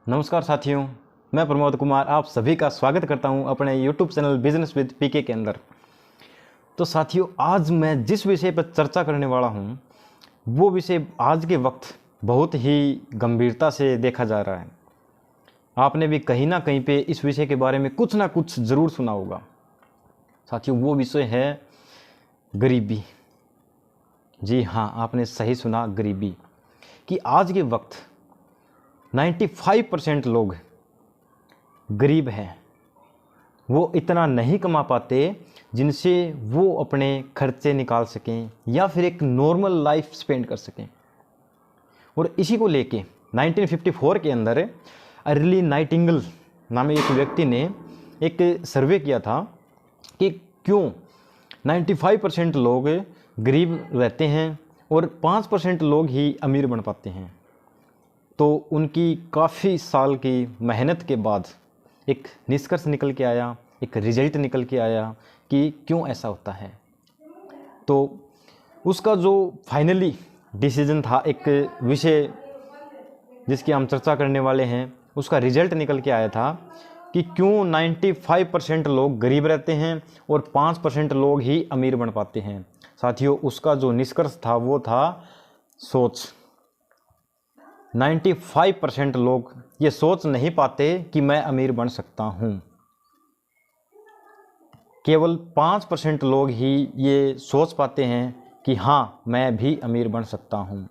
नमस्कार साथियों, मैं प्रमोद कुमार आप सभी का स्वागत करता हूं अपने YouTube चैनल बिजनेस विद पीके के अंदर। तो साथियों, आज मैं जिस विषय पर चर्चा करने वाला हूं वो विषय आज के वक्त बहुत ही गंभीरता से देखा जा रहा है। आपने भी कहीं ना कहीं पे इस विषय के बारे में कुछ ना कुछ ज़रूर सुना होगा। साथियों, वो विषय है गरीबी। जी हाँ, आपने सही सुना, गरीबी। कि आज के वक्त 95% लोग गरीब हैं। वो इतना नहीं कमा पाते जिनसे वो अपने खर्चे निकाल सकें या फिर एक नॉर्मल लाइफ स्पेंड कर सकें। और इसी को लेके 1954 के अंदर अर्ली नाइटिंगेल नामी एक व्यक्ति ने एक सर्वे किया था कि क्यों 95% लोग गरीब रहते हैं और 5% लोग ही अमीर बन पाते हैं। तो उनकी काफ़ी साल की मेहनत के बाद एक निष्कर्ष निकल के आया, एक रिजल्ट निकल के आया कि क्यों ऐसा होता है। तो उसका जो फाइनली डिसीजन था, एक विषय जिसकी हम चर्चा करने वाले हैं, उसका रिजल्ट निकल के आया था कि क्यों 95% लोग गरीब रहते हैं और 5% लोग ही अमीर बन पाते हैं। साथियों, उसका जो निष्कर्ष था वो था सोच। 95% लोग ये सोच नहीं पाते कि मैं अमीर बन सकता हूँ। केवल 5% लोग ही ये सोच पाते हैं कि हाँ, मैं भी अमीर बन सकता हूँ।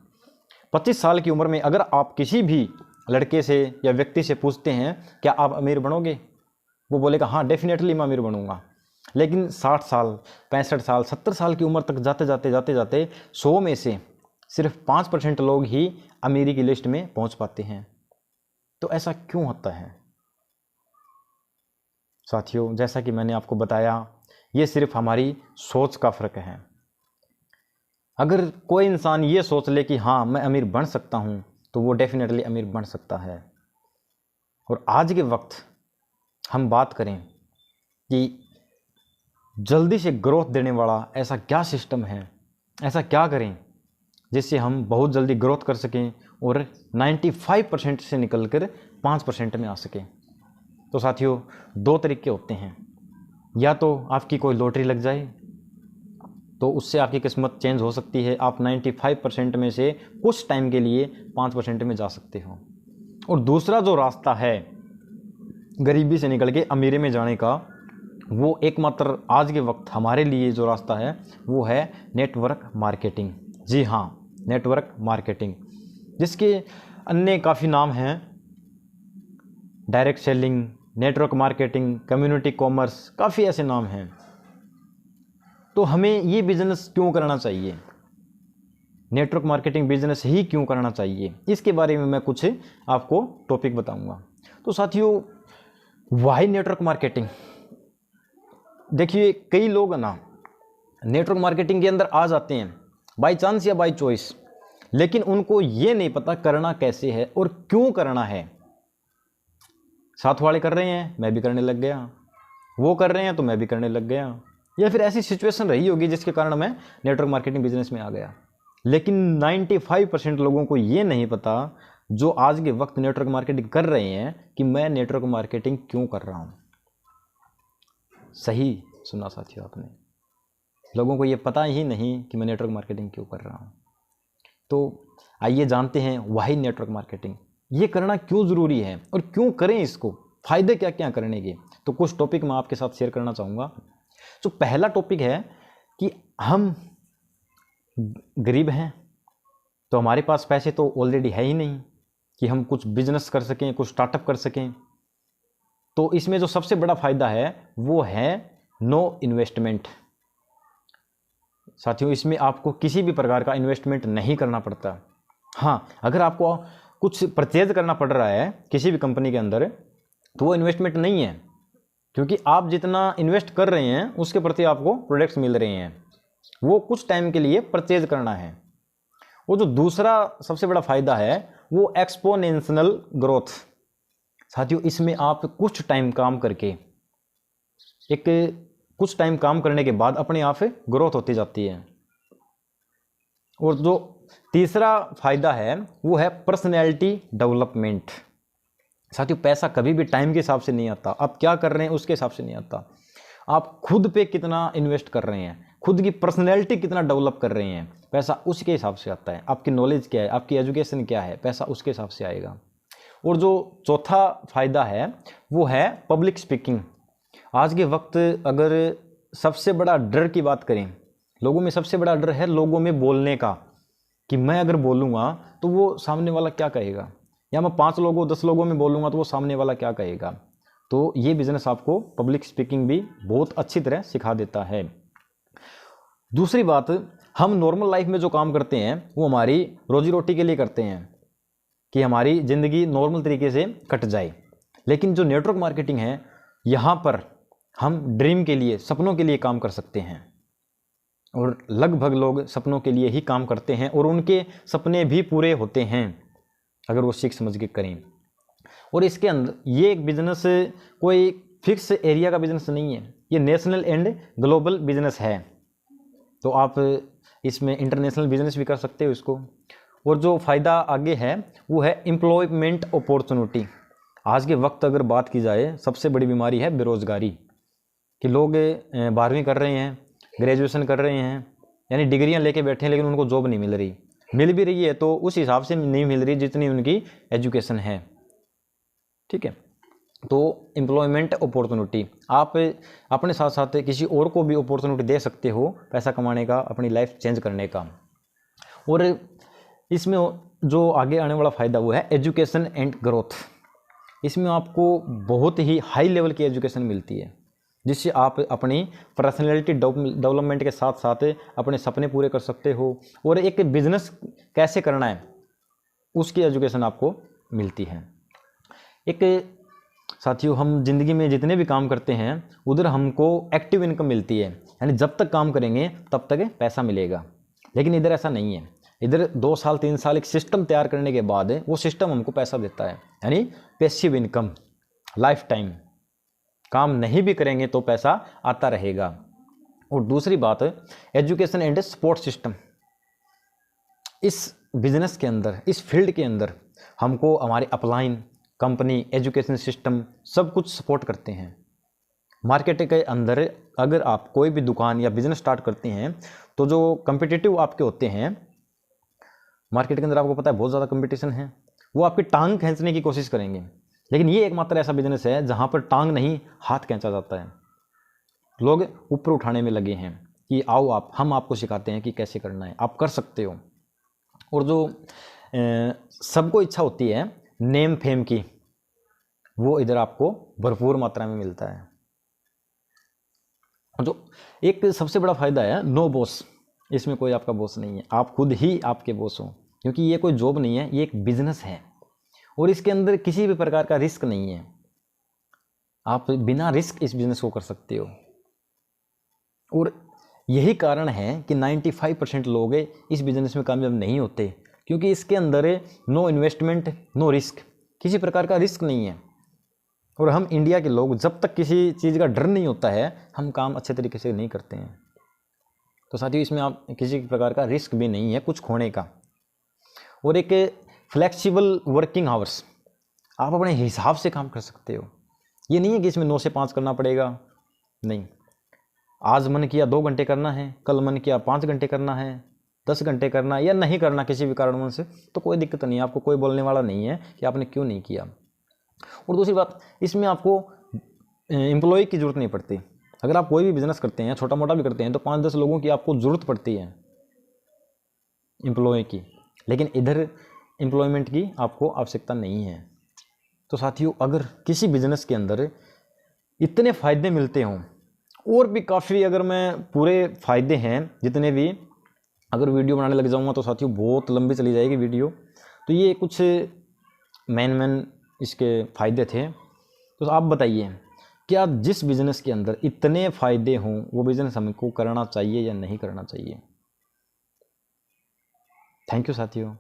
25 साल की उम्र में अगर आप किसी भी लड़के से या व्यक्ति से पूछते हैं क्या आप अमीर बनोगे, वो बोलेगा हाँ डेफिनेटली मैं अमीर बनूंगा। लेकिन 60 साल, 65 साल, 70 साल की उम्र तक जाते जाते 100 में से सिर्फ 5% लोग ही अमीरी की लिस्ट में पहुंच पाते हैं। तो ऐसा क्यों होता है? साथियों, जैसा कि मैंने आपको बताया, ये सिर्फ हमारी सोच का फ़र्क है। अगर कोई इंसान ये सोच ले कि हाँ मैं अमीर बन सकता हूँ तो वो डेफिनेटली अमीर बन सकता है। और आज के वक्त हम बात करें कि जल्दी से ग्रोथ देने वाला ऐसा क्या सिस्टम है, ऐसा क्या करें जिससे हम बहुत जल्दी ग्रोथ कर सकें और 95% से निकलकर 5% में आ सकें। तो साथियों, दो तरीके होते हैं। या तो आपकी कोई लॉटरी लग जाए तो उससे आपकी किस्मत चेंज हो सकती है, आप 95% में से कुछ टाइम के लिए 5% में जा सकते हो। और दूसरा जो रास्ता है गरीबी से निकल के अमीरी में जाने का, वो एकमात्र आज के वक्त हमारे लिए जो रास्ता है वो है नेटवर्क मार्केटिंग। जी हाँ, नेटवर्क मार्केटिंग, जिसके अन्य काफ़ी नाम हैं। Direct selling, network marketing, community commerce, काफ़ी ऐसे नाम हैं। तो हमें ये बिजनेस क्यों करना चाहिए, नेटवर्क मार्केटिंग बिजनेस ही क्यों करना चाहिए, इसके बारे में मैं कुछ आपको टॉपिक बताऊंगा। तो साथियों, वाई नेटवर्क मार्केटिंग। देखिए, कई लोग ना नेटवर्क मार्केटिंग के अंदर आ जाते हैं बाई चांस या बाई चॉइस, लेकिन उनको ये नहीं पता करना कैसे है और क्यों करना है। साथ वाले कर रहे हैं, मैं भी करने लग गया, वो कर रहे हैं तो मैं भी करने लग गया, या फिर ऐसी सिचुएशन रही होगी जिसके कारण मैं नेटवर्क मार्केटिंग बिजनेस में आ गया। लेकिन 95% लोगों को ये नहीं पता जो आज के वक्त नेटवर्क मार्केटिंग कर रहे हैं कि मैं नेटवर्क मार्केटिंग क्यों कर रहा हूँ। सही सुना साथियों आपने, लोगों को ये पता ही नहीं कि मैं नेटवर्क मार्केटिंग क्यों कर रहा हूँ। तो आइए जानते हैं वाही नेटवर्क मार्केटिंग, ये करना क्यों ज़रूरी है और क्यों करें, इसको फ़ायदे क्या क्या करने के। तो कुछ टॉपिक मैं आपके साथ शेयर करना चाहूँगा। तो पहला टॉपिक है कि हम गरीब हैं तो हमारे पास पैसे तो ऑलरेडी है ही नहीं कि हम कुछ बिजनेस कर सकें, कुछ स्टार्टअप कर सकें। तो इसमें जो सबसे बड़ा फ़ायदा है वो है नो इन्वेस्टमेंट। साथियों, इसमें आपको किसी भी प्रकार का इन्वेस्टमेंट नहीं करना पड़ता। हाँ, अगर आपको कुछ परचेज करना पड़ रहा है किसी भी कंपनी के अंदर तो वो इन्वेस्टमेंट नहीं है, क्योंकि आप जितना इन्वेस्ट कर रहे हैं उसके प्रति आपको प्रोडक्ट्स मिल रहे हैं, वो कुछ टाइम के लिए परचेज करना है। वो जो दूसरा सबसे बड़ा फ़ायदा है वो एक्सपोनेंशियल ग्रोथ। साथियों, इसमें आप कुछ टाइम काम करके, कुछ टाइम काम करने के बाद अपने आप ग्रोथ होती जाती है। और जो तीसरा फायदा है वो है पर्सनैलिटी डेवलपमेंट। साथियों पैसा कभी भी टाइम के हिसाब से नहीं आता, आप क्या कर रहे हैं उसके हिसाब से नहीं आता। आप खुद पे कितना इन्वेस्ट कर रहे हैं, खुद की पर्सनैलिटी कितना डेवलप कर रहे हैं, पैसा उसके हिसाब से आता है। आपकी नॉलेज क्या है, आपकी एजुकेशन क्या है, पैसा उसके हिसाब से आएगा। और जो चौथा फायदा है वो है पब्लिक स्पीकिंग। आज के वक्त अगर सबसे बड़ा डर की बात करें, लोगों में सबसे बड़ा डर है लोगों में बोलने का, कि मैं अगर बोलूँगा तो वो सामने वाला क्या कहेगा, या मैं 5 लोगों 10 लोगों में बोलूँगा तो वो सामने वाला क्या कहेगा। तो ये बिजनेस आपको पब्लिक स्पीकिंग भी बहुत अच्छी तरह सिखा देता है। दूसरी बात, हम नॉर्मल लाइफ में जो काम करते हैं वो हमारी रोजी रोटी के लिए करते हैं, कि हमारी ज़िंदगी नॉर्मल तरीके से कट जाए। लेकिन जो नेटवर्क मार्केटिंग है, यहाँ पर हम ड्रीम के लिए, सपनों के लिए काम कर सकते हैं। और लगभग लोग सपनों के लिए ही काम करते हैं और उनके सपने भी पूरे होते हैं अगर वो सीख समझ के करें। और इसके अंदर ये एक बिजनेस कोई फिक्स एरिया का बिजनेस नहीं है, ये नेशनल एंड ग्लोबल बिजनेस है। तो आप इसमें इंटरनेशनल बिजनेस भी कर सकते हो इसको। और जो फ़ायदा आगे है वो है एम्प्लॉयमेंट अपॉर्चुनिटी। आज के वक्त अगर बात की जाए, सबसे बड़ी बीमारी है बेरोज़गारी, कि लोग 12वीं कर रहे हैं, ग्रेजुएशन कर रहे हैं, यानी डिग्रियां लेके बैठे हैं, लेकिन उनको जॉब नहीं मिल रही, मिल भी रही है तो उस हिसाब से नहीं मिल रही जितनी उनकी एजुकेशन है। ठीक है, तो एम्प्लॉयमेंट अपॉर्चुनिटी, आप अपने साथ साथ किसी और को भी अपॉर्चुनिटी दे सकते हो पैसा कमाने का, अपनी लाइफ चेंज करने का। और इसमें जो आगे आने वाला फ़ायदा वो है एजुकेशन एंड ग्रोथ। इसमें आपको बहुत ही हाई लेवल की एजुकेशन मिलती है, जिससे आप अपनी पर्सनैलिटी डेवलपमेंट के साथ साथ अपने सपने पूरे कर सकते हो। और एक बिजनेस कैसे करना है उसकी एजुकेशन आपको मिलती है। एक साथियों, हम ज़िंदगी में जितने भी काम करते हैं उधर हमको एक्टिव इनकम मिलती है, यानी जब तक काम करेंगे तब तक पैसा मिलेगा। लेकिन इधर ऐसा नहीं है, इधर 2 साल 3 साल एक सिस्टम तैयार करने के बाद वो सिस्टम हमको पैसा देता है, यानी पैसिव इनकम, लाइफ टाइम। काम नहीं भी करेंगे तो पैसा आता रहेगा। और दूसरी बात, एजुकेशन एंड सपोर्ट सिस्टम। इस बिजनेस के अंदर, इस फील्ड के अंदर हमको हमारे अपलाइन, कंपनी, एजुकेशन सिस्टम सब कुछ सपोर्ट करते हैं। मार्केट के अंदर अगर आप कोई भी दुकान या बिजनेस स्टार्ट करते हैं तो जो कम्पिटिटिव आपके होते हैं, मार्केट के अंदर आपको पता है बहुत ज़्यादा कंपटीशन है, वो आपकी टांग खींचने की कोशिश करेंगे। लेकिन ये एकमात्र ऐसा बिजनेस है जहाँ पर टांग नहीं, हाथ खींचा जाता है। लोग ऊपर उठाने में लगे हैं कि आओ आप, हम आपको सिखाते हैं कि कैसे करना है, आप कर सकते हो। और जो सबको इच्छा होती है नेम फेम की, वो इधर आपको भरपूर मात्रा में मिलता है। जो एक सबसे बड़ा फायदा है नो बॉस। इसमें कोई आपका बॉस नहीं है, आप खुद ही आपके बॉस हो, क्योंकि ये कोई जॉब नहीं है, ये एक बिजनेस है। और इसके अंदर किसी भी प्रकार का रिस्क नहीं है, आप बिना रिस्क इस बिजनेस को कर सकते हो। और यही कारण है कि 95% लोग इस बिजनेस में कामयाब नहीं होते, क्योंकि इसके अंदर नो इन्वेस्टमेंट, नो रिस्क, किसी प्रकार का रिस्क नहीं है। और हम इंडिया के लोग जब तक किसी चीज़ का डर नहीं होता है, हम काम अच्छे तरीके से नहीं करते हैं। तो साथियों, इसमें आप किसी प्रकार का रिस्क भी नहीं है कुछ खोने का। और एक फ्लेक्सिबल वर्किंग आवर्स, आप अपने हिसाब से काम कर सकते हो। ये नहीं है कि इसमें 9 से 5 करना पड़ेगा, नहीं। आज मन किया 2 घंटे करना है, कल मन किया 5 घंटे करना है, 10 घंटे करना है या नहीं करना किसी भी कारणवश से, तो कोई दिक्कत नहीं है, आपको कोई बोलने वाला नहीं है कि आपने क्यों नहीं किया। और दूसरी बात, इसमें आपको एम्प्लॉय की ज़रूरत नहीं पड़ती। अगर आप कोई भी बिजनेस करते हैं, छोटा मोटा भी करते हैं, तो 5-10 लोगों की आपको ज़रूरत पड़ती है एम्प्लॉय की, लेकिन इधर एम्प्लॉयमेंट की आपको आवश्यकता नहीं है। तो साथियों, अगर किसी बिजनेस के अंदर इतने फ़ायदे मिलते हों, और भी काफ़ी, अगर मैं पूरे फ़ायदे हैं जितने भी अगर वीडियो बनाने लग जाऊंगा तो साथियों बहुत लंबी चली जाएगी वीडियो। तो ये कुछ मेन इसके फ़ायदे थे। तो आप बताइए, क्या जिस बिज़नेस के अंदर इतने फ़ायदे हों वो बिज़नेस हमको करना चाहिए या नहीं करना चाहिए? थैंक यू साथियों।